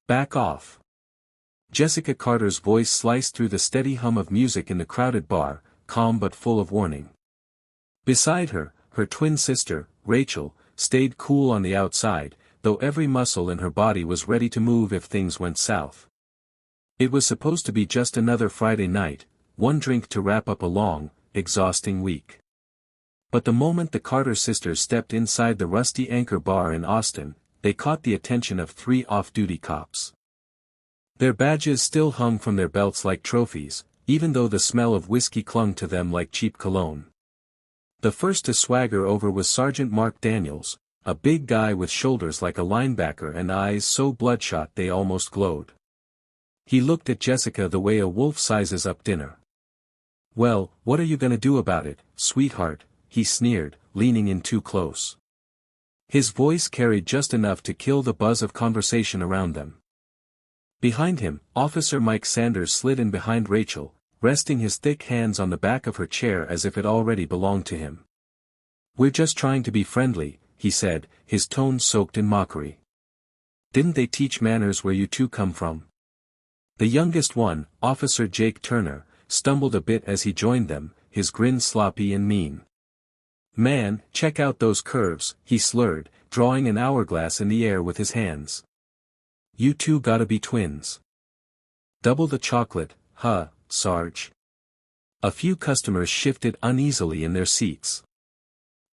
Back off. Jessica Carter's voice sliced through the steady hum of music in the crowded bar, calm but full of warning. Beside her, her twin sister, Rachel, stayed cool on the outside, though every muscle in her body was ready to move if things went south. It was supposed to be just another Friday night, one drink to wrap up a long, exhausting week. But the moment the Carter sisters stepped inside the Rusty Anchor bar in Austin, they caught the attention of 3 off-duty cops. Their badges still hung from their belts like trophies, even though the smell of whiskey clung to them like cheap cologne. The first to swagger over was Sergeant Mark Daniels, a big guy with shoulders like a linebacker and eyes so bloodshot they almost glowed. He looked at Jessica the way a wolf sizes up dinner. "Well, what are you gonna do about it, sweetheart?" he sneered, leaning in too close. His voice carried just enough to kill the buzz of conversation around them. Behind him, Officer Mike Sanders slid in behind Rachel, resting his thick hands on the back of her chair as if it already belonged to him. "We're just trying to be friendly," he said, his tone soaked in mockery. "Didn't they teach manners where you two come from?" The youngest one, Officer Jake Turner, stumbled a bit as he joined them, his grin sloppy and mean. "Man, check out those curves," he slurred, drawing an hourglass in the air with his hands. "You two gotta be twins. Double the chocolate, huh, Sarge?" A few customers shifted uneasily in their seats.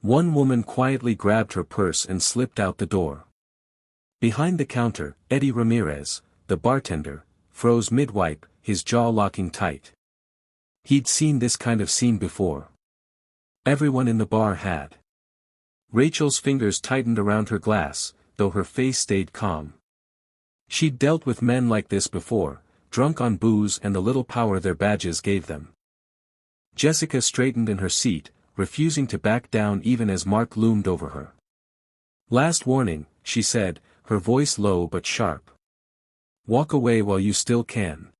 One woman quietly grabbed her purse and slipped out the door. Behind the counter, Eddie Ramirez, the bartender, froze mid-wipe, his jaw locking tight. He'd seen this kind of scene before. Everyone in the bar had. Rachel's fingers tightened around her glass, though her face stayed calm. She'd dealt with men like this before, drunk on booze and the little power their badges gave them. Jessica straightened in her seat, refusing to back down even as Mark loomed over her. "Last warning," she said, her voice low but sharp. "Walk away while you still can."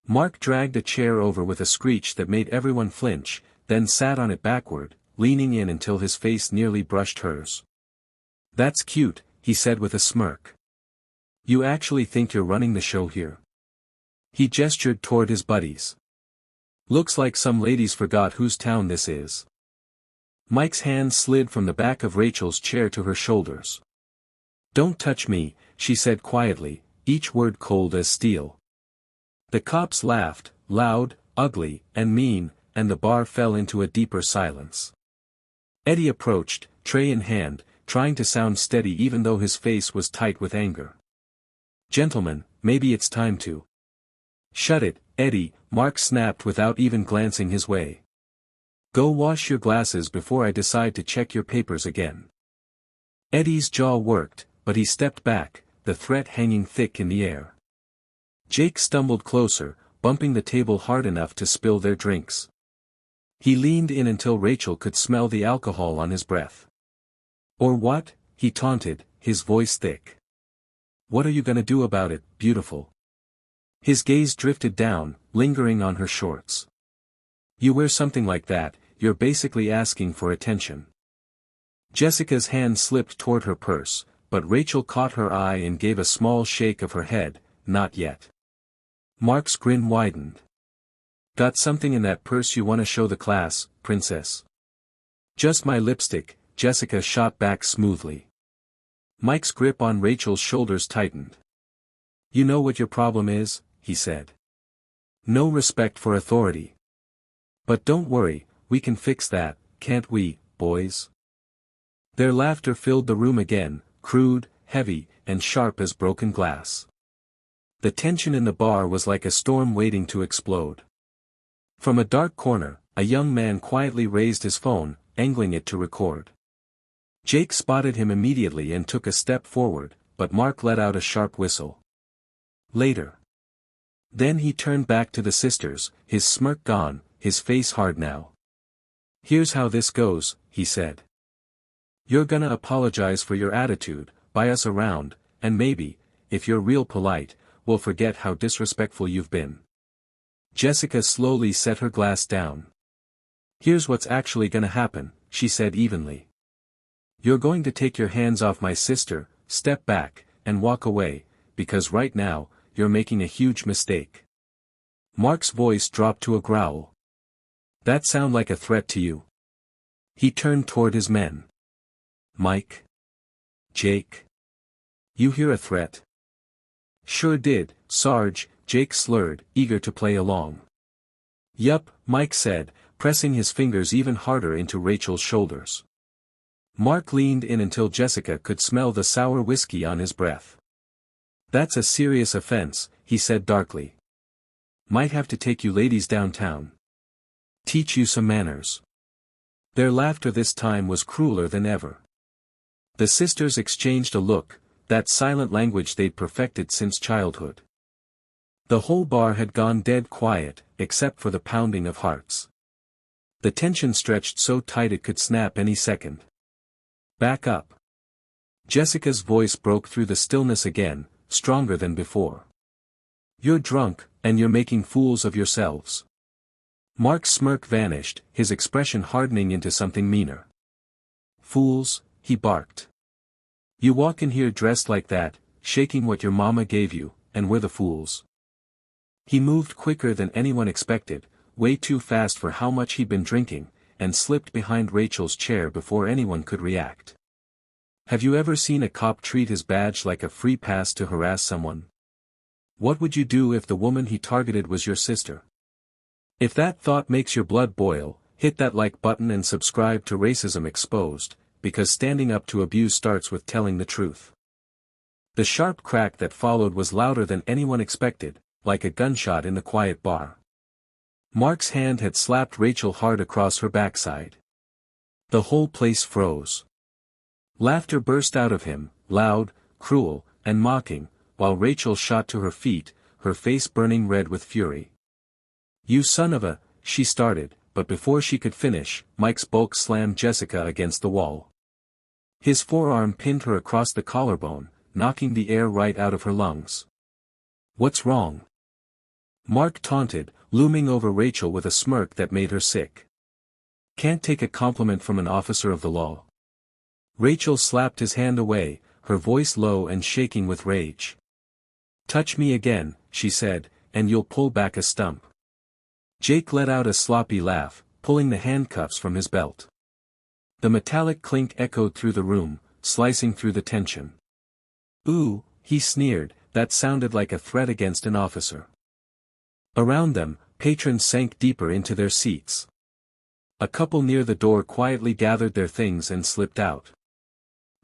Mark dragged a chair over with a screech that made everyone flinch, then sat on it backward, leaning in until his face nearly brushed hers. "That's cute," he said with a smirk. "You actually think you're running the show here?" He gestured toward his buddies. "Looks like some ladies forgot whose town this is." Mike's hand slid from the back of Rachel's chair to her shoulders. "Don't touch me," she said quietly, each word cold as steel. The cops laughed, loud, ugly, and mean, and the bar fell into a deeper silence. Eddie approached, tray in hand, trying to sound steady even though his face was tight with anger. "Gentlemen, maybe it's time to..." "Shut it, Eddie," Mark snapped without even glancing his way. "Go wash your glasses before I decide to check your papers again." Eddie's jaw worked, but he stepped back, the threat hanging thick in the air. Jake stumbled closer, bumping the table hard enough to spill their drinks. He leaned in until Rachel could smell the alcohol on his breath. "Or what?" he taunted, his voice thick. "What are you gonna do about it, beautiful?" His gaze drifted down, lingering on her shorts. "You wear something like that, you're basically asking for attention." Jessica's hand slipped toward her purse, but Rachel caught her eye and gave a small shake of her head, "Not yet." Mark's grin widened. "Got something in that purse you want to show the class, princess?" "Just my lipstick," Jessica shot back smoothly. Mike's grip on Rachel's shoulders tightened. "You know what your problem is?" he said. "No respect for authority. But don't worry, we can fix that, can't we, boys?" Their laughter filled the room again, crude, heavy, and sharp as broken glass. The tension in the bar was like a storm waiting to explode. From a dark corner, a young man quietly raised his phone, angling it to record. Jake spotted him immediately and took a step forward, but Mark let out a sharp whistle. "Later." Then he turned back to the sisters, his smirk gone, his face hard now. "Here's how this goes," he said. "You're gonna apologize for your attitude, buy us around, and maybe, if you're real polite, we'll forget how disrespectful you've been." Jessica slowly set her glass down. "Here's what's actually gonna happen," she said evenly. "You're going to take your hands off my sister, step back, and walk away, because right now, you're making a huge mistake. Mark's voice dropped to a growl. That sound like a threat to you? He turned toward his men. Mike? Jake? You hear a threat? Sure did, Sarge, Jake slurred, eager to play along. Yup, Mike said, pressing his fingers even harder into Rachel's shoulders. Mark leaned in until Jessica could smell the sour whiskey on his breath. That's a serious offense, he said darkly. Might have to take you ladies downtown. Teach you some manners. Their laughter this time was crueler than ever. The sisters exchanged a look, that silent language they'd perfected since childhood. The whole bar had gone dead quiet, except for the pounding of hearts. The tension stretched so tight it could snap any second. Back up. Jessica's voice broke through the stillness again, stronger than before. You're drunk, and you're making fools of yourselves. Mark's smirk vanished, his expression hardening into something meaner. Fools, he barked. You walk in here dressed like that, shaking what your mama gave you, and we're the fools. He moved quicker than anyone expected, way too fast for how much he'd been drinking, and slipped behind Rachel's chair before anyone could react. Have you ever seen a cop treat his badge like a free pass to harass someone? What would you do if the woman he targeted was your sister? If that thought makes your blood boil, hit that like button and subscribe to Racism Exposed, because standing up to abuse starts with telling the truth. The sharp crack that followed was louder than anyone expected, like a gunshot in the quiet bar. Mark's hand had slapped Rachel hard across her backside. The whole place froze. Laughter burst out of him, loud, cruel, and mocking, while Rachel shot to her feet, her face burning red with fury. You son of a, she started, but before she could finish, Mike's bulk slammed Jessica against the wall. His forearm pinned her across the collarbone, knocking the air right out of her lungs. What's wrong? Mark taunted, looming over Rachel with a smirk that made her sick. Can't take a compliment from an officer of the law. Rachel slapped his hand away, her voice low and shaking with rage. Touch me again, she said, and you'll pull back a stump. Jake let out a sloppy laugh, pulling the handcuffs from his belt. The metallic clink echoed through the room, slicing through the tension. Ooh, he sneered, that sounded like a threat against an officer. Around them, patrons sank deeper into their seats. A couple near the door quietly gathered their things and slipped out.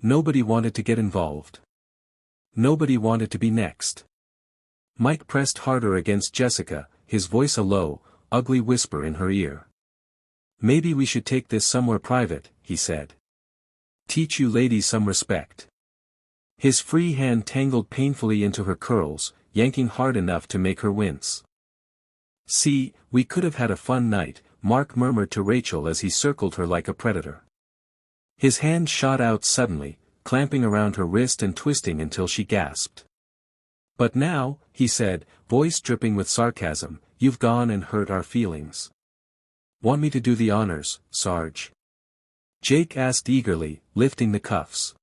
Nobody wanted to get involved. Nobody wanted to be next. Mike pressed harder against Jessica, his voice a low, ugly whisper in her ear. Maybe we should take this somewhere private, he said. Teach you ladies some respect. His free hand tangled painfully into her curls, yanking hard enough to make her wince. See, we could have had a fun night, Mark murmured to Rachel as he circled her like a predator. His hand shot out suddenly, clamping around her wrist and twisting until she gasped. But now, he said, voice dripping with sarcasm, you've gone and hurt our feelings. Want me to do the honors, Sarge? Jake asked eagerly, lifting the cuffs.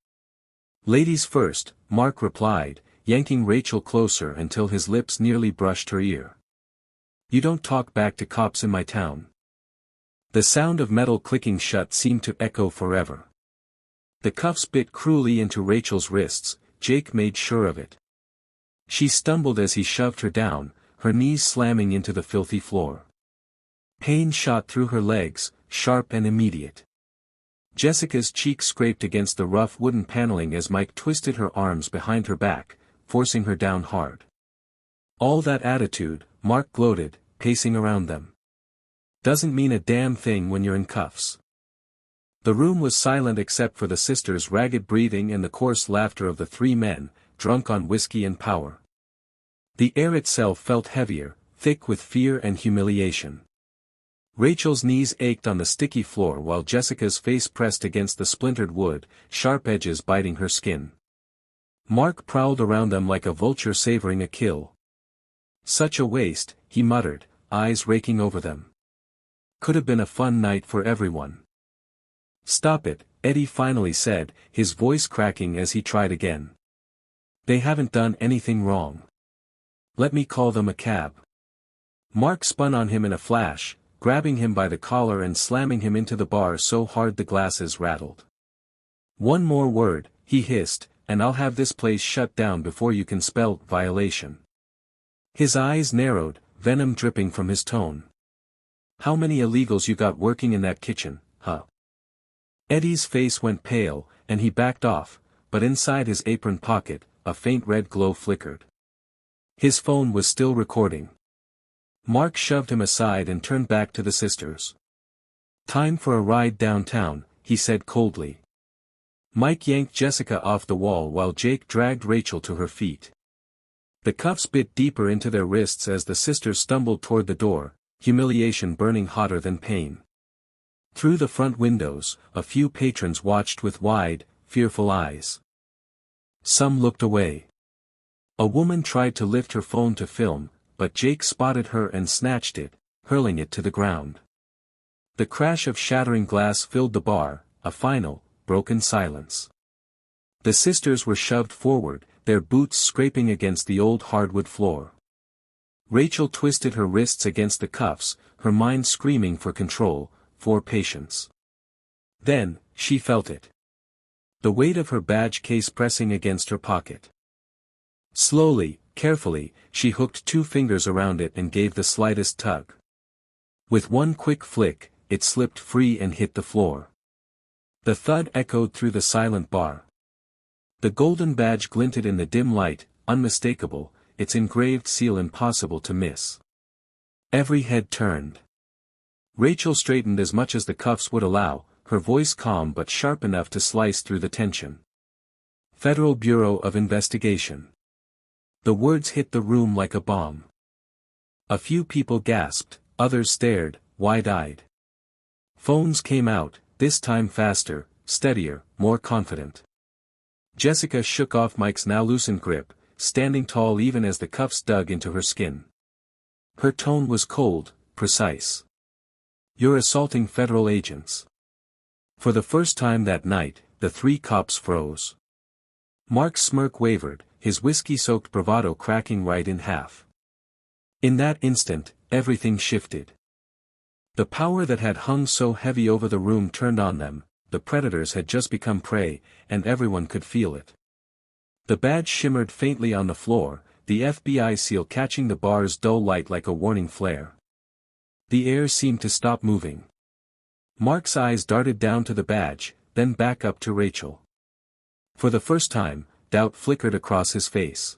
Ladies first, Mark replied, yanking Rachel closer until his lips nearly brushed her ear. You don't talk back to cops in my town. The sound of metal clicking shut seemed to echo forever. The cuffs bit cruelly into Rachel's wrists, Jake made sure of it. She stumbled as he shoved her down, her knees slamming into the filthy floor. Pain shot through her legs, sharp and immediate. Jessica's cheek scraped against the rough wooden paneling as Mike twisted her arms behind her back, forcing her down hard. All that attitude, Mark gloated, pacing around them. Doesn't mean a damn thing when you're in cuffs. The room was silent except for the sisters' ragged breathing and the coarse laughter of the three men, drunk on whiskey and power. The air itself felt heavier, thick with fear and humiliation. Rachel's knees ached on the sticky floor while Jessica's face pressed against the splintered wood, sharp edges biting her skin. Mark prowled around them like a vulture savoring a kill. Such a waste, he muttered, eyes raking over them. Could have been a fun night for everyone. Stop it, Eddie finally said, his voice cracking as he tried again. They haven't done anything wrong. Let me call them a cab. Mark spun on him in a flash, grabbing him by the collar and slamming him into the bar so hard the glasses rattled. One more word, he hissed, and I'll have this place shut down before you can spell violation. His eyes narrowed, venom dripping from his tone. How many illegals you got working in that kitchen, huh? Eddie's face went pale, and he backed off, but inside his apron pocket, a faint red glow flickered. His phone was still recording. Mark shoved him aside and turned back to the sisters. Time for a ride downtown, he said coldly. Mike yanked Jessica off the wall while Jake dragged Rachel to her feet. The cuffs bit deeper into their wrists as the sisters stumbled toward the door, humiliation burning hotter than pain. Through the front windows, a few patrons watched with wide, fearful eyes. Some looked away. A woman tried to lift her phone to film, but Jake spotted her and snatched it, hurling it to the ground. The crash of shattering glass filled the bar, a final, broken silence. The sisters were shoved forward, their boots scraping against the old hardwood floor. Rachel twisted her wrists against the cuffs, her mind screaming for control, for patience. Then, she felt it. The weight of her badge case pressing against her pocket. Slowly, carefully, she hooked 2 fingers around it and gave the slightest tug. With one quick flick, it slipped free and hit the floor. The thud echoed through the silent bar. The golden badge glinted in the dim light, unmistakable, its engraved seal impossible to miss. Every head turned. Rachel straightened as much as the cuffs would allow, her voice calm but sharp enough to slice through the tension. Federal Bureau of Investigation. The words hit the room like a bomb. A few people gasped, others stared, wide-eyed. Phones came out, this time faster, steadier, more confident. Jessica shook off Mike's now loosened grip, standing tall even as the cuffs dug into her skin. Her tone was cold, precise. You're assaulting federal agents. For the first time that night, the 3 cops froze. Mark's smirk wavered, his whiskey-soaked bravado cracking right in half. In that instant, everything shifted. The power that had hung so heavy over the room turned on them, the predators had just become prey, and everyone could feel it. The badge shimmered faintly on the floor, the FBI seal catching the bar's dull light like a warning flare. The air seemed to stop moving. Mark's eyes darted down to the badge, then back up to Rachel. For the first time, doubt flickered across his face.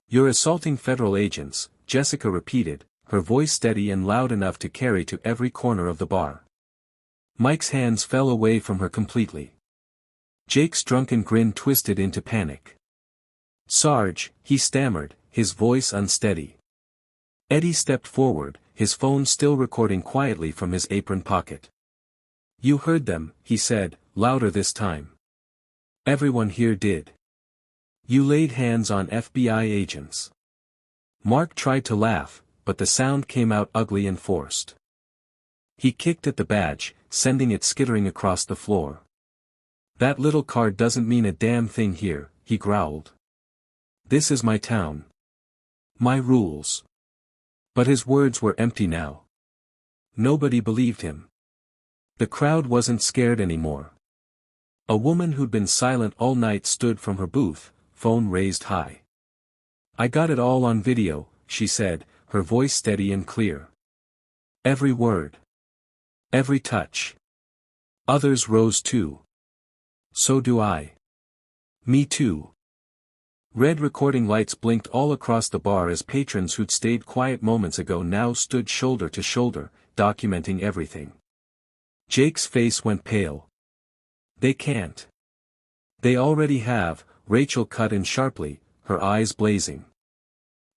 You're assaulting federal agents, Jessica repeated, her voice steady and loud enough to carry to every corner of the bar. Mike's hands fell away from her completely. Jake's drunken grin twisted into panic. Sarge, he stammered, his voice unsteady. Eddie stepped forward, his phone still recording quietly from his apron pocket. You heard them, he said, louder this time. Everyone here did. You laid hands on FBI agents. Mark tried to laugh, but the sound came out ugly and forced. He kicked at the badge, sending it skittering across the floor. That little card doesn't mean a damn thing here, he growled. This is my town. My rules. But his words were empty now. Nobody believed him. The crowd wasn't scared anymore. A woman who'd been silent all night stood from her booth, phone raised high. I got it all on video, she said, her voice steady and clear. Every word. Every touch. Others rose too. So do I. Me too. Red recording lights blinked all across the bar as patrons who'd stayed quiet moments ago now stood shoulder to shoulder, documenting everything. Jake's face went pale. They can't. They already have, Rachel cut in sharply, her eyes blazing.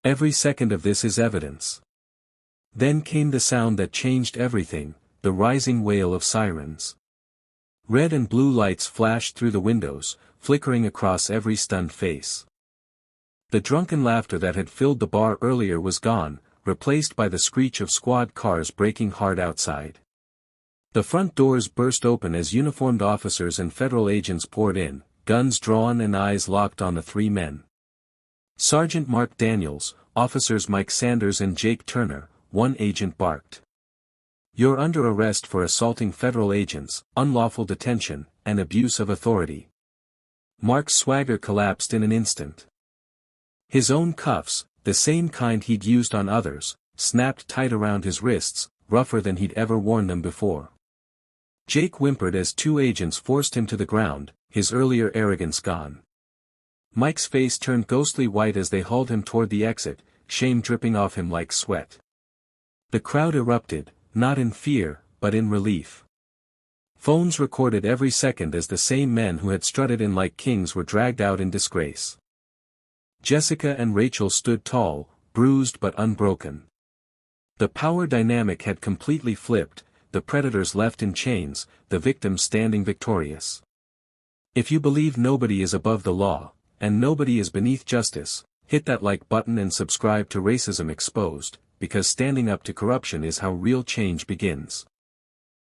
Every second of this is evidence. Then came the sound that changed everything, the rising wail of sirens. Red and blue lights flashed through the windows, flickering across every stunned face. The drunken laughter that had filled the bar earlier was gone, replaced by the screech of squad cars braking hard outside. The front doors burst open as uniformed officers and federal agents poured in, guns drawn and eyes locked on the 3 men. Sergeant Mark Daniels, Officers Mike Sanders and Jake Turner, one agent barked. "You're under arrest for assaulting federal agents, unlawful detention, and abuse of authority." Mark's swagger collapsed in an instant. His own cuffs, the same kind he'd used on others, snapped tight around his wrists, rougher than he'd ever worn them before. Jake whimpered as two agents forced him to the ground, his earlier arrogance gone. Mike's face turned ghostly white as they hauled him toward the exit, shame dripping off him like sweat. The crowd erupted, not in fear, but in relief. Phones recorded every second as the same men who had strutted in like kings were dragged out in disgrace. Jessica and Rachel stood tall, bruised but unbroken. The power dynamic had completely flipped, the predators left in chains, the victims standing victorious. If you believe nobody is above the law, and nobody is beneath justice, hit that like button and subscribe to Racism Exposed, because standing up to corruption is how real change begins.